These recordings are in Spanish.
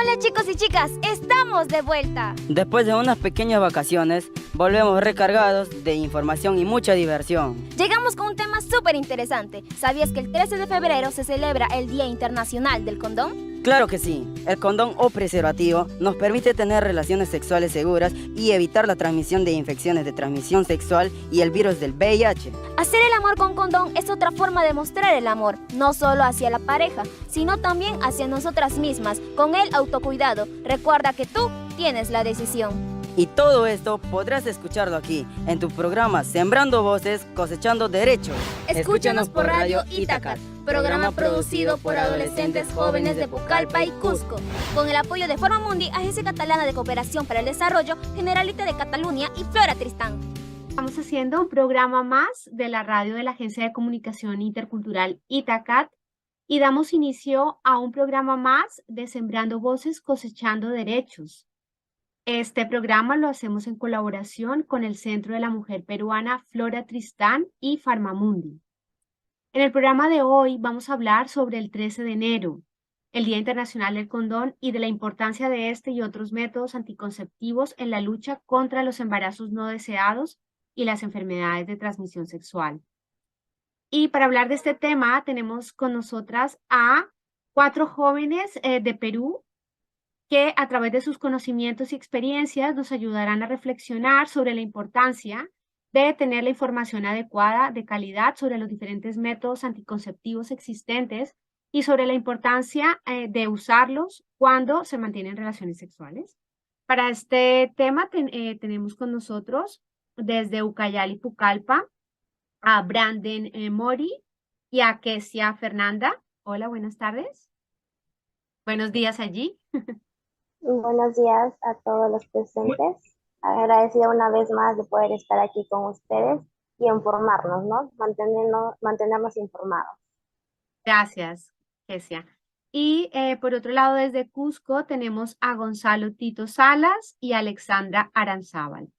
Hola chicos y chicas, estamos de vuelta. Después de unas pequeñas vacaciones, volvemos recargados de información y mucha diversión. Llegamos con un tema súper interesante. ¿Sabías que el 13 de febrero se celebra el Día Internacional del Condón? Claro que sí, el condón o preservativo nos permite tener relaciones sexuales seguras y evitar la transmisión de infecciones de transmisión sexual y el virus del VIH. Hacer el amor con condón es otra forma de mostrar el amor, no solo hacia la pareja, sino también hacia nosotras mismas, con el autocuidado. Recuerda que tú tienes la decisión. Y todo esto podrás escucharlo aquí, en tu programa Sembrando Voces, Cosechando Derechos. Escúchanos por Radio Itacat, programa producido por adolescentes jóvenes de Pucallpa y Cusco, con el apoyo de Formamundi, Agencia Catalana de Cooperación para el Desarrollo, Generalitat de Cataluña y Flora Tristán. Estamos haciendo un programa más de la radio de la Agencia de Comunicación Intercultural Itacat y damos inicio a un programa más de Sembrando Voces, Cosechando Derechos. Este programa lo hacemos en colaboración con el Centro de la Mujer Peruana Flora Tristán y Farmamundi. En el programa de hoy vamos a hablar sobre el 13 de enero, el Día Internacional del Condón y de la importancia de este y otros métodos anticonceptivos en la lucha contra los embarazos no deseados y las enfermedades de transmisión sexual. Y para hablar de este tema tenemos con nosotras a 4 jóvenes de Perú que a través de sus conocimientos y experiencias nos ayudarán a reflexionar sobre la importancia de tener la información adecuada, de calidad, sobre los diferentes métodos anticonceptivos existentes y sobre la importancia de usarlos cuando se mantienen relaciones sexuales. Para este tema tenemos con nosotros desde Ucayali, Pucallpa, a Brandon Mori y a Kesia Fernanda. Hola, buenas tardes. Buenos días allí. Buenos días a todos los presentes. Agradecida una vez más de poder estar aquí con ustedes y informarnos, ¿no? Mantenernos informados. Gracias, Kesia. Y por otro lado, desde Cusco tenemos a Gonzalo Tito Salas y Alexandra Aranzábal.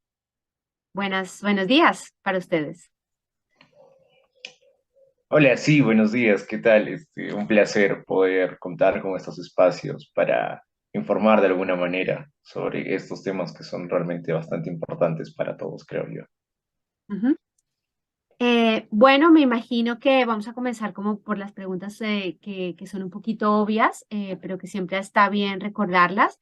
Buenos días para ustedes. Hola, sí, buenos días, ¿qué tal? Un placer poder contar con estos espacios para informar de alguna manera sobre estos temas que son realmente bastante importantes para todos, creo yo. Ujú. Bueno, me imagino que vamos a comenzar como por las preguntas que son un poquito obvias, pero que siempre está bien recordarlas.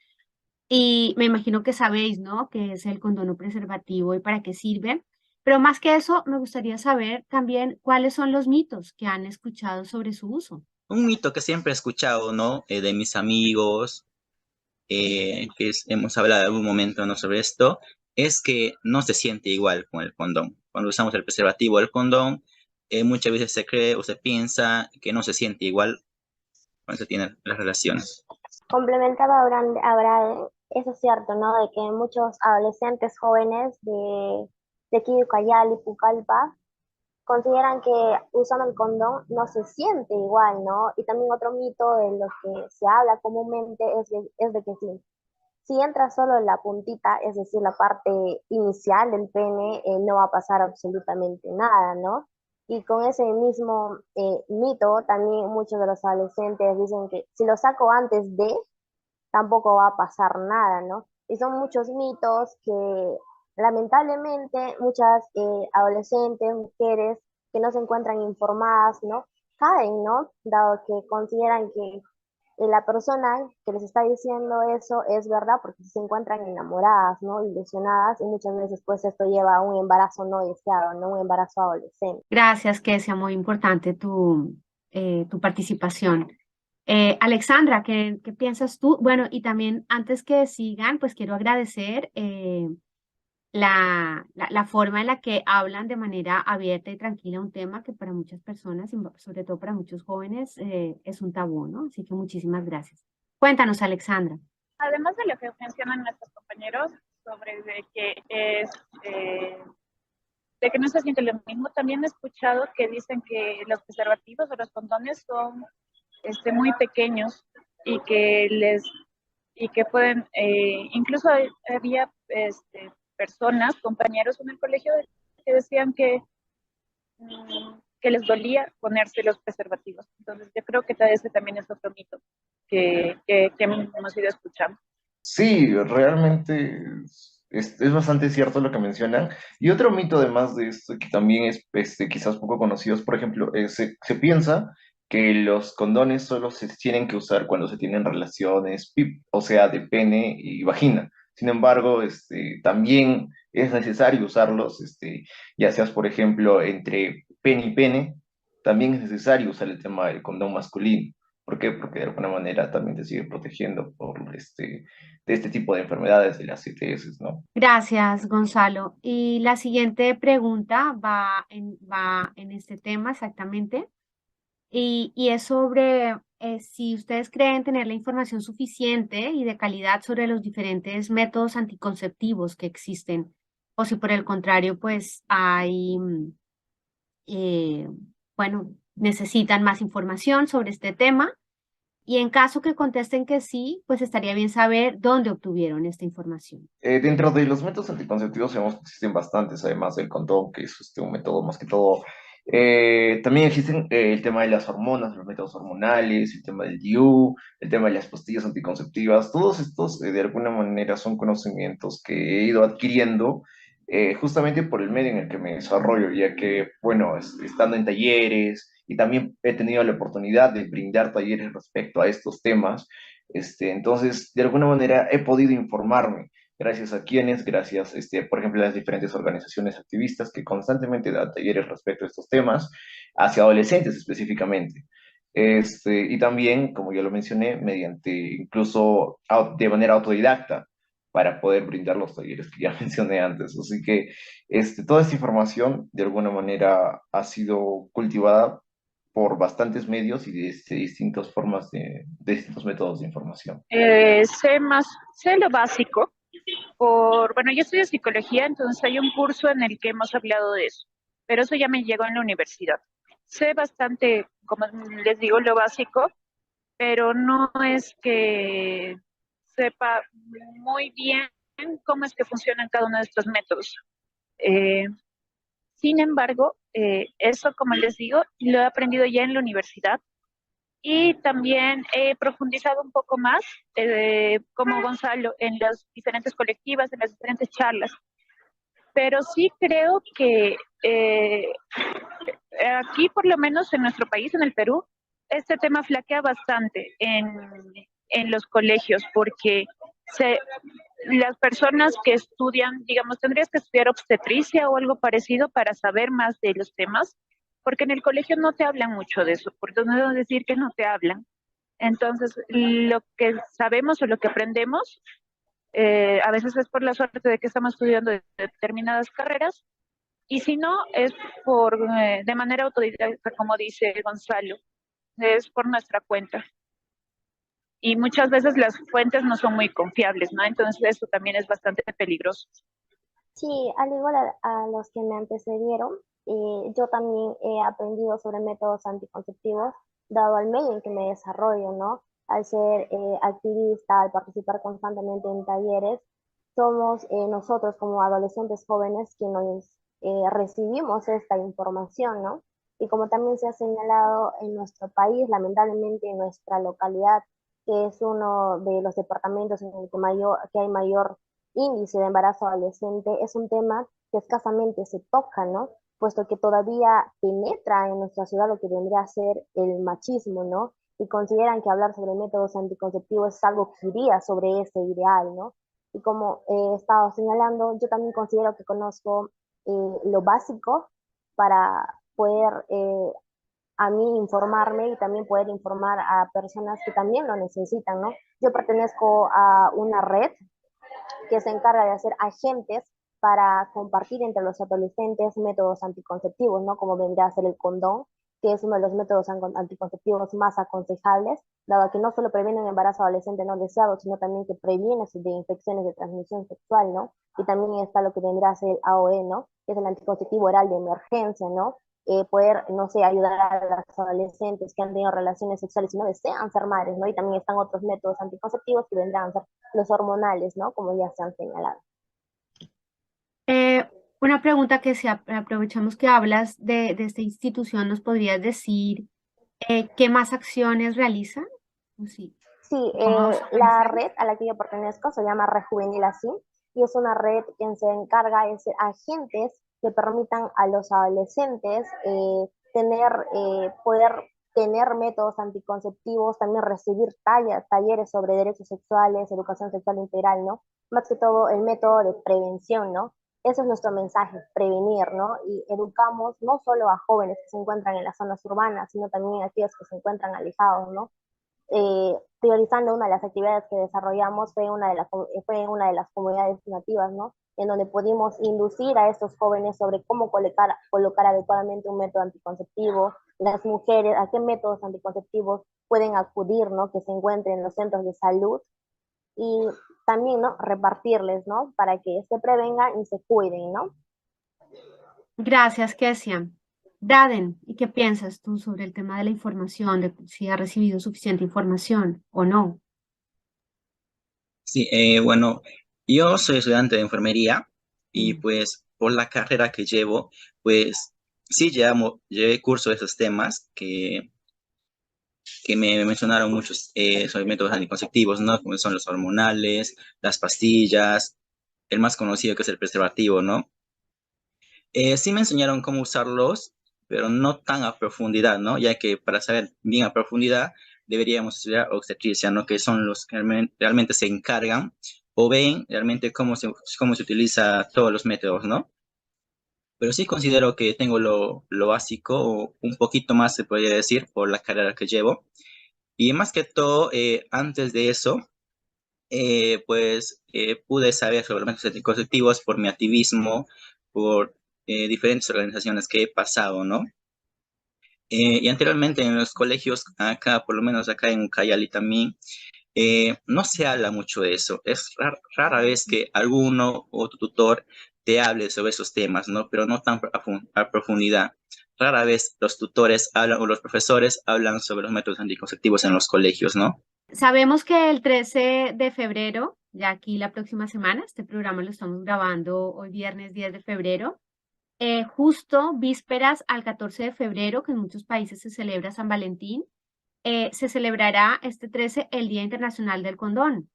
Y me imagino que sabéis, ¿no? ¿Qué es el condón o preservativo y para qué sirve? Pero más que eso, me gustaría saber también cuáles son los mitos que han escuchado sobre su uso. Un mito que siempre he escuchado, ¿no? De mis amigos, hemos hablado en algún momento, ¿no? Sobre esto, es que no se siente igual con el condón. Cuando usamos el preservativo o el condón, muchas veces se cree o se piensa que no se siente igual cuando se tienen las relaciones. Complementando a eso es cierto, ¿no? De que muchos adolescentes jóvenes de aquí de Ucayali, Pucallpa, consideran que usando el condón no se siente igual, ¿no? Y también otro mito de lo que se habla comúnmente es de que sí. Si entra solo la puntita, es decir, la parte inicial del pene, no va a pasar absolutamente nada, ¿no? Y con ese mismo mito, también muchos de los adolescentes dicen que si lo saco antes de, tampoco va a pasar nada, ¿no? Y son muchos mitos que lamentablemente muchas adolescentes, mujeres que no se encuentran informadas, ¿no? Caen, ¿no? Dado que consideran que la persona que les está diciendo eso es verdad porque se encuentran enamoradas, ¿no? Ilusionadas y muchas veces pues esto lleva a un embarazo no deseado, ¿no? Un embarazo adolescente. Gracias, Kesia, muy importante tu participación. Alexandra, ¿qué piensas tú? Bueno, y también antes que sigan, pues quiero agradecer la forma en la que hablan de manera abierta y tranquila un tema que para muchas personas, y sobre todo para muchos jóvenes, es un tabú, ¿no? Así que muchísimas gracias. Cuéntanos, Alexandra. Además de lo que mencionan nuestros compañeros sobre de que no se siente lo mismo, también he escuchado que dicen que los preservativos o los condones son muy pequeños y que pueden, incluso había personas, compañeros en el colegio que decían que que les dolía ponerse los preservativos. Entonces yo creo que ese también es otro mito que hemos ido escuchando. Sí, realmente es bastante cierto lo que mencionan. Y otro mito además de esto, que también es quizás poco conocido, es, por ejemplo, se piensa que los condones solo se tienen que usar cuando se tienen relaciones PIP, o sea, de pene y vagina. Sin embargo, también es necesario usarlos, ya seas, por ejemplo, entre pene y pene, también es necesario usar el tema del condón masculino. ¿Por qué? Porque de alguna manera también te sigue protegiendo de este tipo de enfermedades, de las ETS, ¿no? Gracias, Gonzalo. Y la siguiente pregunta va en este tema exactamente. Y es sobre si ustedes creen tener la información suficiente y de calidad sobre los diferentes métodos anticonceptivos que existen, o si por el contrario, pues hay, eh, bueno, necesitan más información sobre este tema. Y en caso que contesten que sí, pues estaría bien saber dónde obtuvieron esta información. Dentro de los métodos anticonceptivos sabemos que existen bastantes, además del condón, que es un método más que todo. También existen el tema de las hormonas, los métodos hormonales, el tema del DIU, el tema de las pastillas anticonceptivas. Todos estos, de alguna manera, son conocimientos que he ido adquiriendo justamente por el medio en el que me desarrollo, ya que, bueno, estando en talleres y también he tenido la oportunidad de brindar talleres respecto a estos temas. Entonces, de alguna manera he podido informarme gracias a quienes, gracias, por ejemplo, a las diferentes organizaciones activistas que constantemente dan talleres respecto a estos temas, hacia adolescentes específicamente. Y también, como ya lo mencioné, mediante incluso de manera autodidacta para poder brindar los talleres que ya mencioné antes. Así que toda esta información, de alguna manera, ha sido cultivada por bastantes medios y de distintas formas de distintos métodos de información. Sé lo básico. Bueno, yo estudio psicología, entonces hay un curso en el que hemos hablado de eso, pero eso ya me llegó en la universidad. Sé bastante, como les digo, lo básico, pero no es que sepa muy bien cómo es que funcionan cada uno de estos métodos. Eh, Sin embargo, eso, como les digo, lo he aprendido ya en la universidad y también he profundizado un poco más, como Gonzalo, en las diferentes colectivas, en las diferentes charlas. Pero sí creo que aquí, por lo menos en nuestro país, en el Perú, este tema flaquea bastante en los colegios porque se, las personas que estudian, digamos, tendrías que estudiar obstetricia o algo parecido para saber más de los temas, porque en el colegio no te hablan mucho de eso, por no decir que no te hablan. Entonces, lo que sabemos o lo que aprendemos, a veces es por la suerte de que estamos estudiando determinadas carreras, y si no, es de manera autodidacta, como dice Gonzalo, es por nuestra cuenta. Y muchas veces las fuentes no son muy confiables, ¿no? Entonces eso también es bastante peligroso. Sí, al igual a los que me antecedieron, yo también he aprendido sobre métodos anticonceptivos, dado al medio en que me desarrollo, ¿no? Al ser activista, al participar constantemente en talleres, somos nosotros como adolescentes jóvenes quienes recibimos esta información, ¿no? Y como también se ha señalado en nuestro país, lamentablemente en nuestra localidad, que es uno de los departamentos en el que hay mayor índice de embarazo adolescente, es un tema que escasamente se toca, ¿no? Puesto que todavía penetra en nuestra ciudad lo que vendría a ser el machismo, ¿no? Y consideran que hablar sobre métodos anticonceptivos es algo que iría sobre ese ideal, ¿no? Y como he estado señalando, yo también considero que conozco lo básico para poder a mí informarme y también poder informar a personas que también lo necesitan, ¿no? Yo pertenezco a una red que se encarga de hacer agentes para compartir entre los adolescentes métodos anticonceptivos, ¿no? Como vendría a ser el condón, que es uno de los métodos anticonceptivos más aconsejables, dado que no solo previene un embarazo adolescente no deseado, sino también que previene de infecciones de transmisión sexual, ¿no? Y también está lo que vendría a ser el AOE, ¿no? Que es el anticonceptivo oral de emergencia, ¿no? Poder, no sé, ayudar a las adolescentes que han tenido relaciones sexuales y no desean ser madres, ¿no? Y también están otros métodos anticonceptivos que vendrán a ser los hormonales, ¿no? Como ya se han señalado. Una pregunta que si aprovechamos que hablas de esta institución, ¿nos podrías decir qué más acciones realizan? Sí. Sí, ¿Cómo se la organizan? red a la que yo pertenezco se llama Red Juvenil Así y es una red que se encarga de ser agentes que permitan a los adolescentes poder tener métodos anticonceptivos, también recibir talleres sobre derechos sexuales, educación sexual integral, ¿no? Más que todo el método de prevención, ¿no? Ese es nuestro mensaje, prevenir, ¿no? Y educamos no solo a jóvenes que se encuentran en las zonas urbanas, sino también a aquellos que se encuentran alejados, ¿no? Priorizando una de las actividades que desarrollamos fue en una de las comunidades nativas, ¿no? En donde pudimos inducir a estos jóvenes sobre cómo colocar adecuadamente un método anticonceptivo, las mujeres, a qué métodos anticonceptivos pueden acudir, ¿no? Que se encuentren en los centros de salud y también, ¿no? Repartirles, ¿no? Para que se prevengan y se cuiden, ¿no? Gracias, Kesia. Daden, ¿y qué piensas tú sobre el tema de la información, de si ha recibido suficiente información o no? Sí, bueno, yo soy estudiante de enfermería y Mm. pues por la carrera que llevo, pues sí llevé curso de esos temas que me mencionaron muchos sobre métodos anticonceptivos, ¿no? Como son los hormonales, las pastillas, el más conocido que es el preservativo, ¿no? Sí me enseñaron cómo usarlos, pero no tan a profundidad, ¿no? Ya que para saber bien a profundidad deberíamos estudiar obstetricia, ¿no? Que son los que realmente se encargan o ven realmente cómo se utiliza todos los métodos, ¿no? Pero sí considero que tengo lo básico, o un poquito más se podría decir, por la carrera que llevo. Y más que todo, antes de eso, pude saber sobre los métodos anticonceptivos por mi activismo, por diferentes organizaciones que he pasado, ¿no? Y anteriormente en los colegios, acá, por lo menos acá en Ucayali también, no se habla mucho de eso. Es rara vez que alguno o tu tutor te hable sobre esos temas, ¿no? Pero no tan a profundidad. Rara vez los tutores hablan o los profesores hablan sobre los métodos anticonceptivos en los colegios, ¿no? Sabemos que el 13 de febrero, ya aquí la próxima semana, este programa lo estamos grabando hoy viernes 10 de febrero, justo vísperas al 14 de febrero, que en muchos países se celebra San Valentín, se celebrará este 13 el Día Internacional del Condón,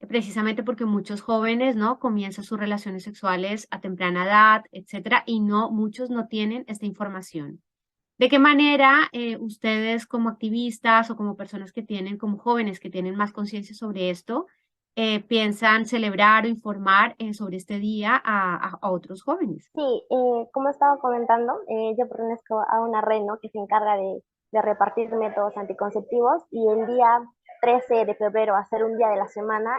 precisamente porque muchos jóvenes, ¿no? Comienzan sus relaciones sexuales a temprana edad, etcétera, y muchos no tienen esta información. ¿De qué manera ustedes como activistas o como personas que tienen, como jóvenes que tienen más conciencia sobre esto, piensan celebrar o informar sobre este día a otros jóvenes? Sí, como estaba comentando, yo pertenezco a una red, ¿no? Que se encarga de repartir métodos anticonceptivos y el día 13 de febrero, a ser un día de la semana,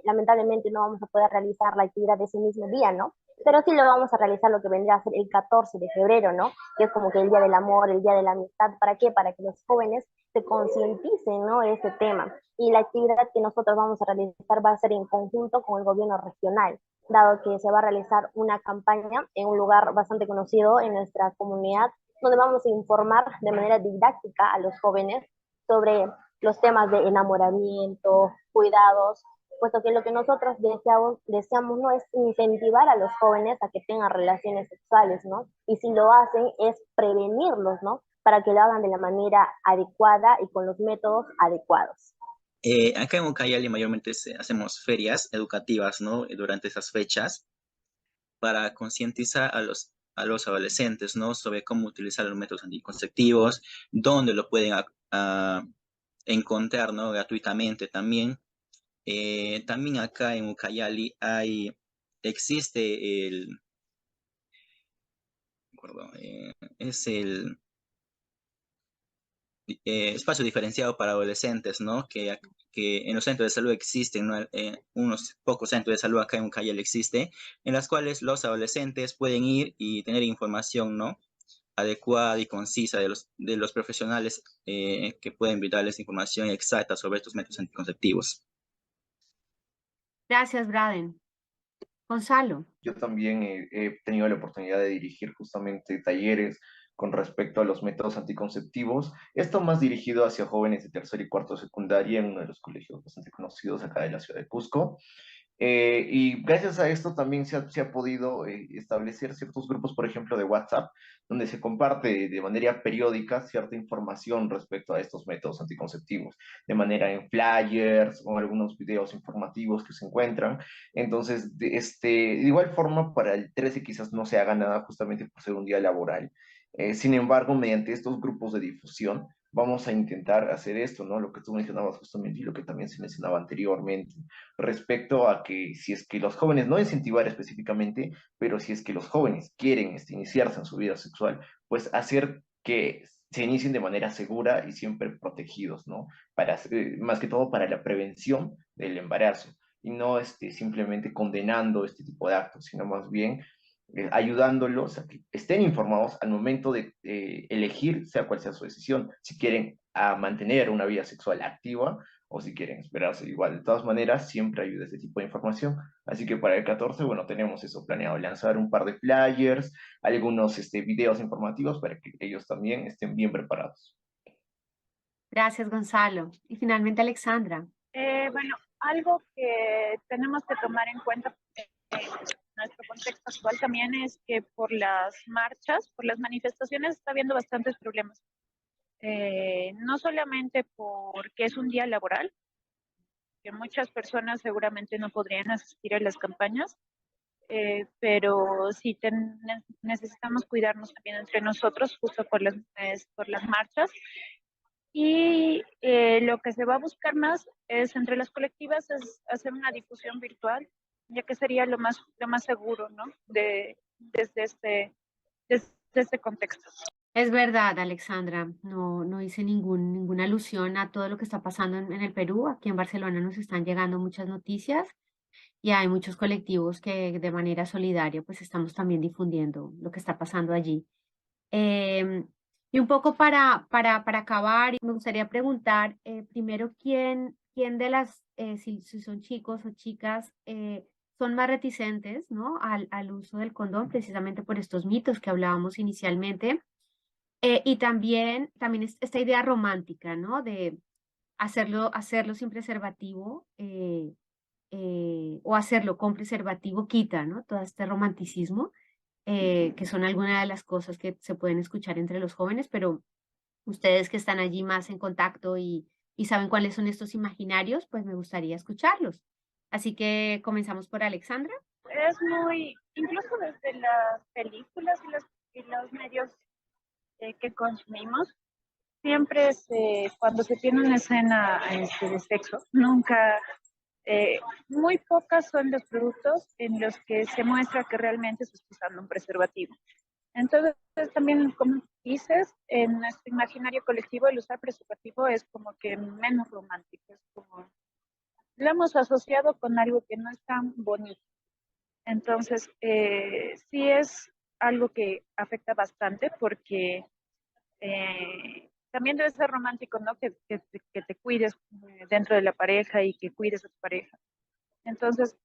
lamentablemente no vamos a poder realizar la actividad de ese mismo día, ¿no? Pero sí lo vamos a realizar lo que vendría a ser el 14 de febrero, ¿no? Que es como que el día del amor, el día de la amistad. ¿Para qué? Para que los jóvenes se concienticen, ¿no? De ese tema. Y la actividad que nosotros vamos a realizar va a ser en conjunto con el gobierno regional, dado que se va a realizar una campaña en un lugar bastante conocido en nuestra comunidad, donde vamos a informar de manera didáctica a los jóvenes sobre los temas de enamoramiento, cuidados, puesto que lo que nosotros deseamos no es incentivar a los jóvenes a que tengan relaciones sexuales, ¿no? Y si lo hacen es prevenirlos, ¿no? Para que lo hagan de la manera adecuada y con los métodos adecuados. Acá en Ucayali mayormente hacemos ferias educativas, ¿no? Durante esas fechas para concientizar a los adolescentes, ¿no? Sobre cómo utilizar los métodos anticonceptivos, dónde lo pueden encontrar, ¿no? Gratuitamente también. También acá en Ucayali existe perdón, es el espacio diferenciado para adolescentes, ¿no? Que en los centros de salud existen, ¿no? Unos pocos centros de salud acá en Ucayali existe, en las cuales los adolescentes pueden ir y tener información, ¿no? Adecuada y concisa de los profesionales que pueden brindarles información exacta sobre estos métodos anticonceptivos. Gracias, Braden. Gonzalo. Yo también he tenido la oportunidad de dirigir justamente talleres con respecto a los métodos anticonceptivos. Esto más dirigido hacia jóvenes de tercer y cuarto de secundaria en uno de los colegios bastante conocidos acá de la ciudad de Cusco. Y gracias a esto también se ha podido establecer ciertos grupos, por ejemplo, de WhatsApp, donde se comparte de manera periódica cierta información respecto a estos métodos anticonceptivos, de manera en flyers o algunos videos informativos que se encuentran. Entonces, de igual forma, para el 13 quizás no se haga nada justamente por ser un día laboral. Sin embargo, mediante estos grupos de difusión, vamos a intentar hacer esto, ¿no? Lo que tú mencionabas justamente y lo que también se mencionaba anteriormente respecto a que si es que los jóvenes, no incentivar específicamente, pero si es que los jóvenes quieren iniciarse en su vida sexual, pues hacer que se inicien de manera segura y siempre protegidos, ¿no? Más que todo para la prevención del embarazo y no simplemente condenando este tipo de actos, sino más bien ayudándolos a que estén informados al momento de elegir, sea cual sea su decisión, si quieren mantener una vida sexual activa o si quieren esperarse igual. De todas maneras, siempre ayuda este tipo de información. Así que para el 14, bueno, tenemos eso planeado, lanzar un par de flyers, algunos videos informativos para que ellos también estén bien preparados. Gracias, Gonzalo. Y finalmente, Alexandra. Bueno, algo que tenemos que tomar en cuenta en nuestro contexto actual también es que por las marchas, por las manifestaciones, está habiendo bastantes problemas. No solamente porque es un día laboral, que muchas personas seguramente no podrían asistir a las campañas, pero sí necesitamos cuidarnos también entre nosotros justo por las marchas. Y lo que se va a buscar más es entre las colectivas es hacer una difusión virtual, ya que sería lo más seguro, ¿no? Desde este contexto. Es verdad, Alexandra, no hice ninguna alusión a todo lo que está pasando en el Perú. Aquí en Barcelona nos están llegando muchas noticias y hay muchos colectivos que de manera solidaria pues estamos también difundiendo lo que está pasando allí. Em, y un poco para acabar, me gustaría preguntar primero quién de si son chicos o chicas, son más reticentes, ¿no? Al uso del condón, precisamente por estos mitos que hablábamos inicialmente. Y también esta idea romántica, ¿no? De hacerlo sin preservativo o hacerlo con preservativo quita, ¿no? Todo este romanticismo, que son algunas de las cosas que se pueden escuchar entre los jóvenes, pero ustedes que están allí más en contacto y saben cuáles son estos imaginarios, pues me gustaría escucharlos. Así que comenzamos por Alexandra. Es incluso desde las películas y los medios que consumimos, siempre cuando se tiene una escena de sexo, nunca, muy pocas son los productos en los que se muestra que realmente se está usando un preservativo. Entonces, también, como dices, en nuestro imaginario colectivo el usar preservativo es como que menos romántico, es como lo hemos asociado con algo que no es tan bonito. Entonces, sí es algo que afecta bastante porque también debe ser romántico, ¿no? Que te cuides dentro de la pareja y que cuides a tu pareja. Entonces,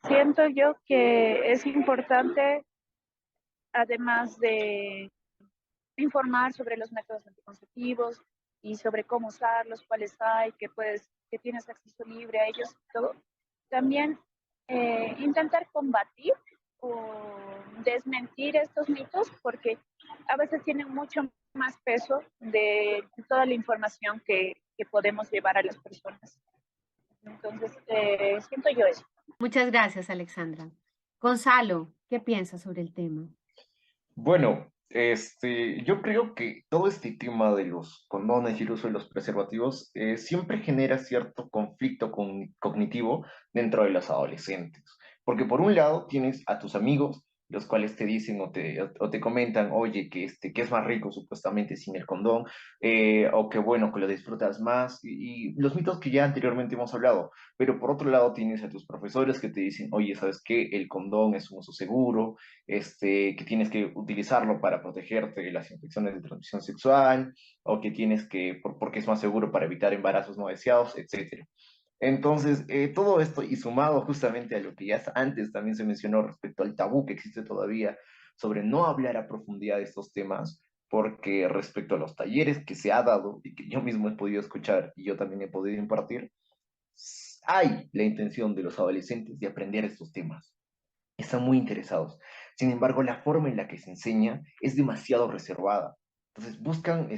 siento yo que es importante, además de informar sobre los métodos anticonceptivos y sobre cómo usarlos, cuáles hay, que tienes acceso libre a ellos y todo, también intentar combatir o desmentir estos mitos porque a veces tienen mucho más peso de toda la información que podemos llevar a las personas. Entonces, siento yo eso. Muchas gracias, Alexandra. Gonzalo, ¿qué piensas sobre el tema? Bueno, yo creo que todo este tema de los condones y el uso de los preservativos siempre genera cierto conflicto cognitivo dentro de los adolescentes. Porque por un lado tienes a tus amigos, los cuales te dicen o te comentan, oye, que es más rico supuestamente sin el condón, o que bueno, que lo disfrutas más, y los mitos que ya anteriormente hemos hablado. Pero por otro lado tienes a tus profesores que te dicen, oye, ¿sabes qué? El condón es un uso seguro, que tienes que utilizarlo para protegerte de las infecciones de transmisión sexual, o que tienes porque es más seguro para evitar embarazos no deseados, etcétera. Entonces, todo esto y sumado justamente a lo que ya antes también se mencionó respecto al tabú que existe todavía sobre no hablar a profundidad de estos temas, porque respecto a los talleres que se ha dado y que yo mismo he podido escuchar y yo también he podido impartir, hay la intención de los adolescentes de aprender estos temas. Están muy interesados. Sin embargo, la forma en la que se enseña es demasiado reservada. Entonces buscan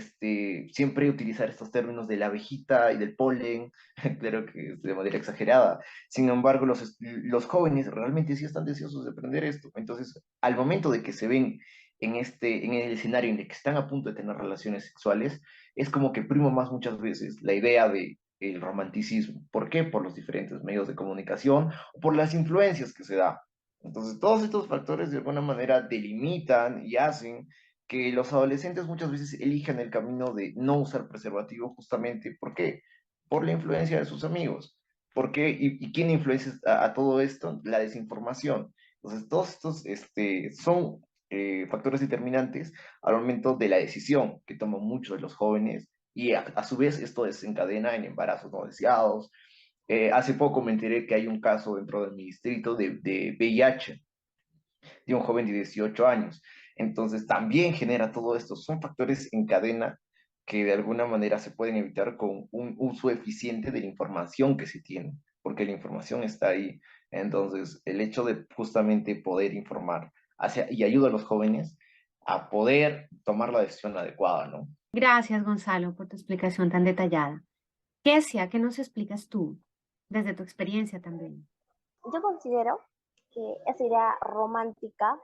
siempre utilizar estos términos de la abejita y del polen, claro que es de manera exagerada. Sin embargo, los jóvenes realmente sí están deseosos de aprender esto. Entonces, al momento de que se ven en el escenario en el que están a punto de tener relaciones sexuales, es como que prima más muchas veces la idea de el romanticismo. ¿Por qué? Por los diferentes medios de comunicación o por las influencias que se da. Entonces, todos estos factores de alguna manera delimitan y hacen que los adolescentes muchas veces elijan el camino de no usar preservativo justamente, ¿por qué? Por la influencia de sus amigos. ¿Por qué? ¿Y quién influencia a todo esto? La desinformación. Entonces, todos estos son factores determinantes al momento de la decisión que toman muchos de los jóvenes y a su vez esto desencadena en embarazos no deseados. Hace poco me enteré que hay un caso dentro del distrito de VIH de un joven de 18 años. Entonces, también genera todo esto. Son factores en cadena que de alguna manera se pueden evitar con un uso eficiente de la información que se tiene, porque la información está ahí. Entonces, el hecho de justamente poder informar y ayuda a los jóvenes a poder tomar la decisión adecuada, ¿no? Gracias, Gonzalo, por tu explicación tan detallada. Kesia, ¿qué nos explicas tú desde tu experiencia también? Yo considero que esa idea romántica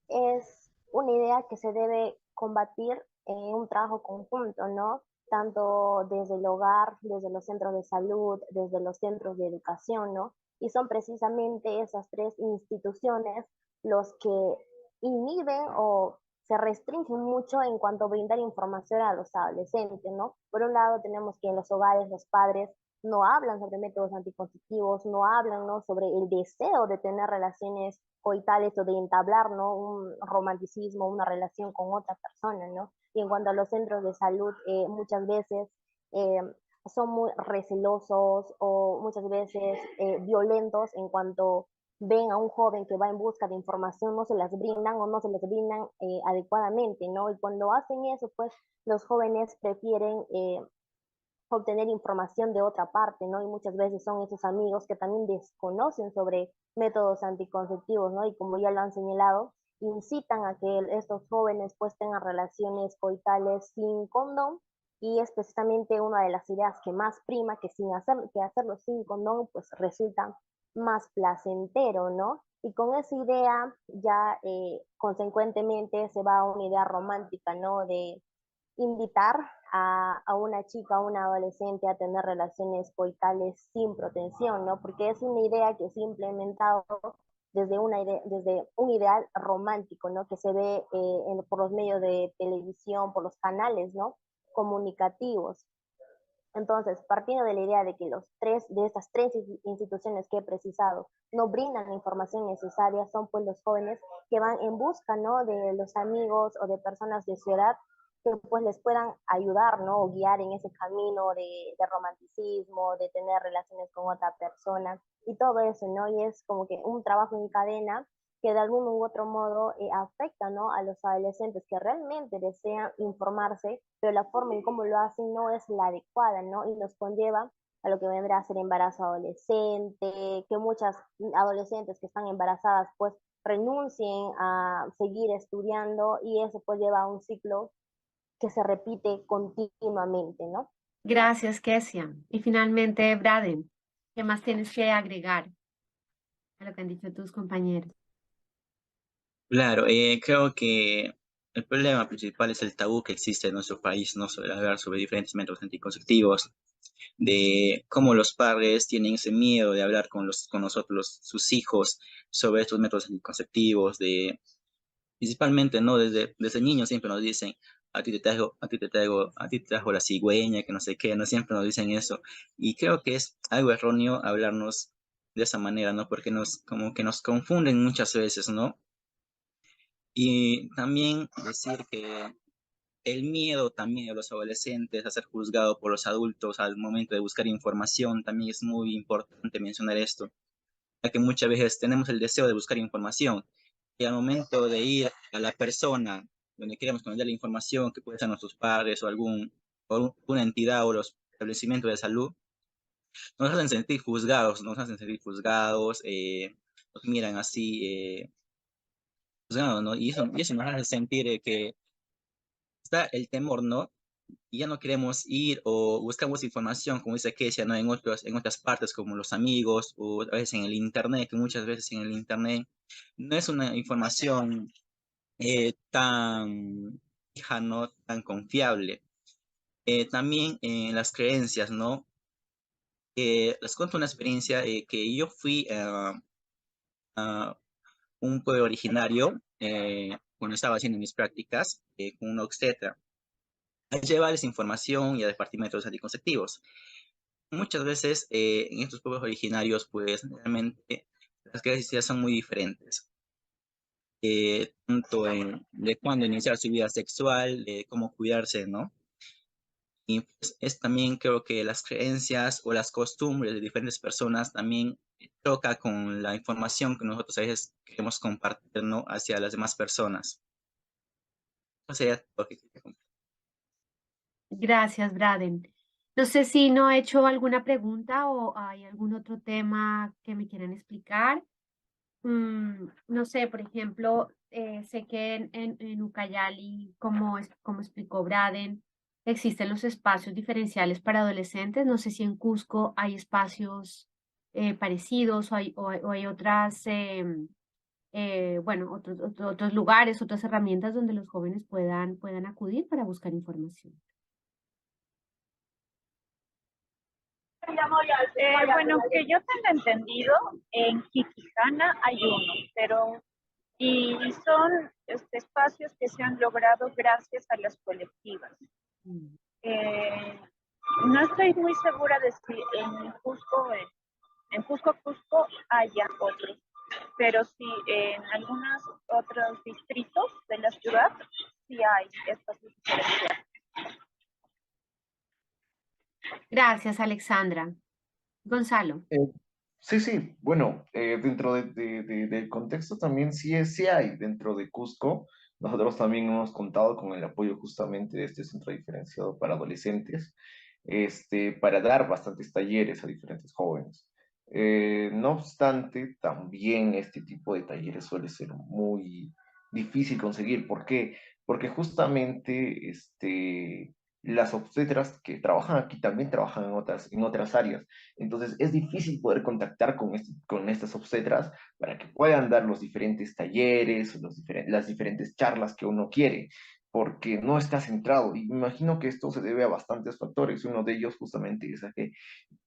es una idea que se debe combatir en un trabajo conjunto, ¿no? Tanto desde el hogar, desde los centros de salud, desde los centros de educación, ¿no? Y son precisamente esas tres instituciones los que inhiben o se restringen mucho en cuanto a brindar información a los adolescentes, ¿no? Por un lado tenemos que en los hogares los padres no hablan sobre métodos anticonceptivos, no hablan, ¿no? sobre el deseo de tener relaciones coitales o de entablar, ¿no? un romanticismo, una relación con otra persona, ¿no? Y en cuanto a los centros de salud, muchas veces eh, son muy recelosos o muchas veces violentos en cuanto ven a un joven que va en busca de información, no se las brindan o no se les brindan adecuadamente, ¿no? Y cuando hacen eso, pues los jóvenes prefieren obtener información de otra parte, ¿no? Y muchas veces son esos amigos que también desconocen sobre métodos anticonceptivos, ¿no? Y como ya lo han señalado, incitan a que estos jóvenes pues tengan relaciones coitales sin condón y es precisamente una de las ideas que más prima, que hacerlo sin condón pues resulta más placentero, ¿no? Y con esa idea ya consecuentemente se va a una idea romántica, ¿no? De invitar a una chica, a una adolescente a tener relaciones coitales sin protección, ¿no? Porque es una idea que se ha implementado desde un ideal romántico, ¿no? Que se ve por los medios de televisión, por los canales, ¿no? Comunicativos. Entonces, partiendo de la idea de que de estas tres instituciones que he precisado no brindan la información necesaria, son pues los jóvenes que van en busca, ¿no? De los amigos o de personas de su edad que pues les puedan ayudar, ¿no? O guiar en ese camino de romanticismo, de tener relaciones con otra persona y todo eso, ¿no? Y es como que un trabajo en cadena que de algún u otro modo afecta, ¿no? A los adolescentes que realmente desean informarse, pero la forma en cómo lo hacen no es la adecuada, ¿no? Y nos conlleva a lo que vendrá a ser embarazo adolescente, que muchas adolescentes que están embarazadas pues renuncien a seguir estudiando y eso pues lleva a un ciclo que se repite continuamente, ¿no? Gracias, Kesia. Y finalmente, Braden, ¿qué más tienes que agregar a lo que han dicho tus compañeros? Claro, creo que el problema principal es el tabú que existe en nuestro país, ¿no? Sobre hablar sobre diferentes métodos anticonceptivos, de cómo los padres tienen ese miedo de hablar con nosotros, sus hijos, sobre estos métodos anticonceptivos, principalmente, ¿no? Desde niños siempre nos dicen, a ti te traigo, a ti te traigo, a ti te trajo la cigüeña, que no sé qué, ¿no? Siempre nos dicen eso. Y creo que es algo erróneo hablarnos de esa manera, ¿no? Porque como que nos confunden muchas veces, ¿no? Y también decir que el miedo también de los adolescentes a ser juzgados por los adultos al momento de buscar información, también es muy importante mencionar esto, ya que muchas veces tenemos el deseo de buscar información y al momento de ir a la persona donde queremos conocer la información, que puede ser nuestros padres o una entidad o los establecimientos de salud, nos hacen sentir juzgados, nos miran así, juzgados, ¿no? Y eso nos hace sentir que está el temor, ¿no? Y ya no queremos ir o buscamos información, como dice Kesia, ¿no? En otras partes, como los amigos, o a veces en el internet, que muchas veces en el internet no es una información tan fija, ¿no? Tan confiable. También las creencias, ¿no? Les cuento una experiencia que yo fui a un pueblo originario cuando estaba haciendo mis prácticas con una obstetra a llevarles información y a departamentos anticonceptivos. Muchas veces en estos pueblos originarios, pues realmente las creencias son muy diferentes, tanto de cuándo iniciar su vida sexual, de cómo cuidarse, ¿no? Y pues, es también creo que las creencias o las costumbres de diferentes personas también choca con la información que nosotros a veces queremos compartir, ¿no? Hacia las demás personas. Eso sería lo que quería compartir. Gracias, Braden. No sé si no he hecho alguna pregunta o hay algún otro tema que me quieran explicar. No sé, por ejemplo, sé que en Ucayali, como explicó Braden, existen los espacios diferenciales para adolescentes. No sé si en Cusco hay espacios parecidos o hay otras, bueno, otros lugares, otras herramientas donde los jóvenes puedan acudir para buscar información. Bueno, que yo tenga entendido, en Quiquijana hay uno, pero y son espacios que se han logrado gracias a las colectivas. Mm. No estoy muy segura de si en Cusco haya otros, pero sí en algunos otros distritos de la ciudad sí hay espacios diferenciados. Gracias, Alexandra. Gonzalo. Sí, sí, bueno, dentro del contexto también sí hay dentro de Cusco. Nosotros también hemos contado con el apoyo justamente de este centro diferenciado para adolescentes, para dar bastantes talleres a diferentes jóvenes. No obstante, también este tipo de talleres suele ser muy difícil conseguir. ¿Por qué? Porque justamente las obstetras que trabajan aquí también trabajan en otras áreas. Entonces es difícil poder contactar con estas obstetras para que puedan dar los diferentes talleres, las diferentes charlas que uno quiere, porque no está centrado. Y me imagino que esto se debe a bastantes factores. Uno de ellos justamente es a que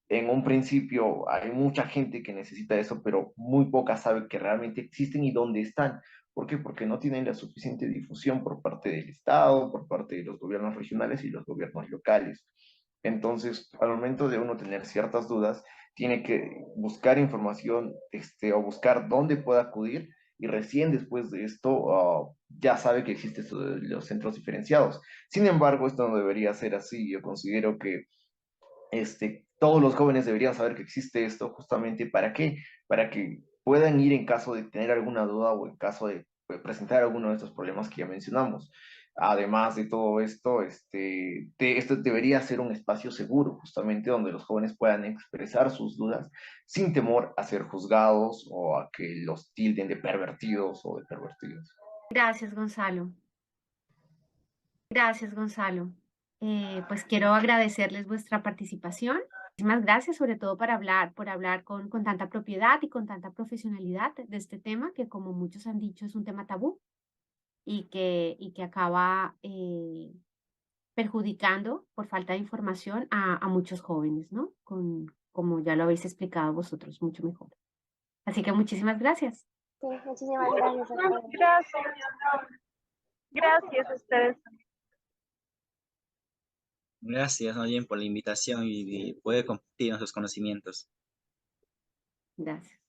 en un principio hay mucha gente que necesita eso, pero muy poca sabe que realmente existen y dónde están. ¿Por qué? Porque no tienen la suficiente difusión por parte del Estado, por parte de los gobiernos regionales y los gobiernos locales. Entonces, al momento de uno tener ciertas dudas, tiene que buscar información, o buscar dónde pueda acudir, y recién después de esto, ya sabe que existen los centros diferenciados. Sin embargo, esto no debería ser así. Yo considero que todos los jóvenes deberían saber que existe esto. ¿Justamente para qué? Para que puedan ir en caso de tener alguna duda o en caso de presentar alguno de estos problemas que ya mencionamos. Además de todo esto, esto debería ser un espacio seguro, justamente donde los jóvenes puedan expresar sus dudas sin temor a ser juzgados o a que los tilden de pervertidos o de pervertidos. Gracias, Gonzalo. Gracias, Gonzalo. Pues quiero agradecerles vuestra participación. Muchísimas gracias, sobre todo por hablar con tanta propiedad y con tanta profesionalidad de este tema, que como muchos han dicho es un tema tabú y que acaba perjudicando por falta de información a muchos jóvenes, ¿no? Como ya lo habéis explicado vosotros mucho mejor. Así que muchísimas gracias. Sí, muchísimas gracias a todos. Gracias. Gracias a ustedes. Gracias, ¿no? Bien, por la invitación y de poder compartir nuestros conocimientos. Gracias.